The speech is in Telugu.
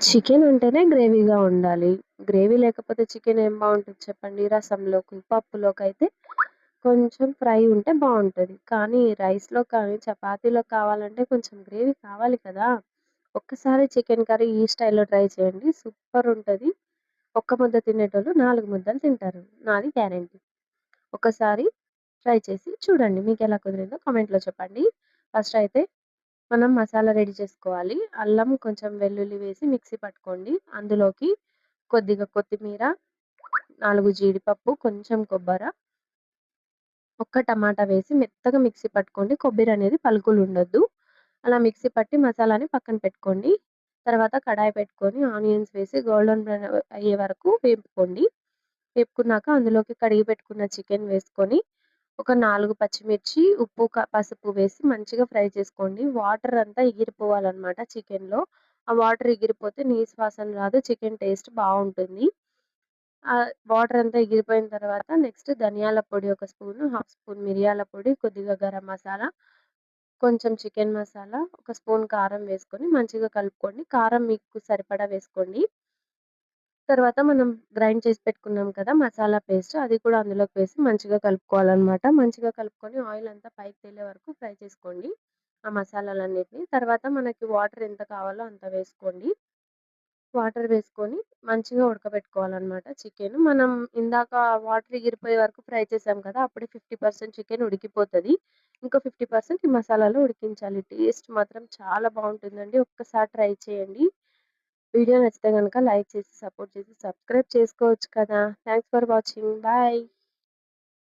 చికెన్ అంటేనే గ్రేవీగా ఉండాలి. గ్రేవీ లేకపోతే చికెన్ ఏం బావుంటది చెప్పండి? రసంలోకి, పప్పులోకైతే కొంచెం ఫ్రై ఉంటే బావుంటది. కానీ రైస్‌లో కానీ, చపాతీలో కావాలంటే కొంచెం గ్రేవీ కావాలి కదా! ఒక్కసారి చికెన్ కర్రీ ఈ స్టైల్‌లో ట్రై చేయండి. సూపరుంటది. ఒక్క ముద్ద తినేటోళ్ళు 4 ముద్దలు తింటారు. నాది గ్యారంటీ. ఒకసారి ట్రై చేసి చూడండి. మీకెలా కుదిరిందో కామెంట్‌లో చెప్పండి. ఫస్ట్ అయితే మనం మసాలా రెడీ చేసుకోవాలి. అల్లం, కొంచెం వెల్లుల్లి వేసి మిక్సీ పట్టుకోండి. అందులోకి కొద్దిగా కొత్తిమీర, 4 జీడిపప్పు, కొంచెం కొబ్బర, ఒక్క టమాటా వేసి మెత్తగా మిక్సీ పట్టుకోండి. కొబ్బరనేది పలుకులుండొద్దు. అలా మిక్సీ పట్టి మసాలాని పక్కన పెట్టుకోండి. తర్వాత కడాయి పెట్టుకొని ఆనియన్స్ వేసి గోల్డెన్ బ్రౌన్ అయ్యే వరకు వేపుకోండి. వేపుకున్నాక అందులోకి కడిగి పెట్టుకున్న చికెన్ వేసుకొని, ఒక 4 పచ్చిమిర్చి, ఉప్పు, పసుపు వేసి మంచిగా ఫ్రై చేసుకోండి. వాటర్ అంతా ఎగిరిపోవాలనమాట చికెన్‌లో. ఆ వాటర్ ఎగిరిపోతే నీసు వాసన రాదు. చికెన్ టేస్ట్ బావుంటుంది. వాటర్ అంతా ఎగిరిపోయిన తర్వాత నెక్స్ట్ ధనియాల పొడి ఒక స్పూను, హాఫ్ స్పూన్ మిరియాల పొడి, కొద్దిగా గరం మసాలా, కొంచెం చికెన్ మసాలా, ఒక స్పూన్ కారం వేసుకొని మంచిగా కలుపుకోండి. కారం మీకు సరిపడా వేసుకోండి. తర్వాత మనం గ్రైండ్ చేసి పెట్టుకున్నాం కదా! మసాలా పేస్ట్ అది కూడా అందులోకి వేసి మంచిగా కలుపుకోవాలనమాట. మంచిగా కలుపుకొని ఆయిల్ అంతా పైకి తేలే వరకు ఫ్రై చేసుకోండి. ఆ మసాలాలన్నిటిని. తర్వాత మనకి వాటర్ ఎంత కావాలో అంత వేసుకోండి. వాటర్ వేసుకొని మంచిగా ఉడకబెట్టుకోవాలనమాట చికెను. మనం ఇందాక వాటర్ ఎగిరిపోయే వరకు ఫ్రై చేసాం కదా! అప్పుడే 50% చికెన్ ఉడికిపోతది. ఇంకో 50% ఈ మసాలాలో ఉడికించాలి. టేస్ట్ మాత్రం చాలా బావుంటుందండి. ఒక్కసారి ట్రై చేయండి. వీడియో నచ్చితే గనుక లైక్ చేసి, సపోర్ట్ చేసి, సబ్స్క్రైబ్ చేసుకోవచ్చు కదా! Thanks for watching. బాయ్.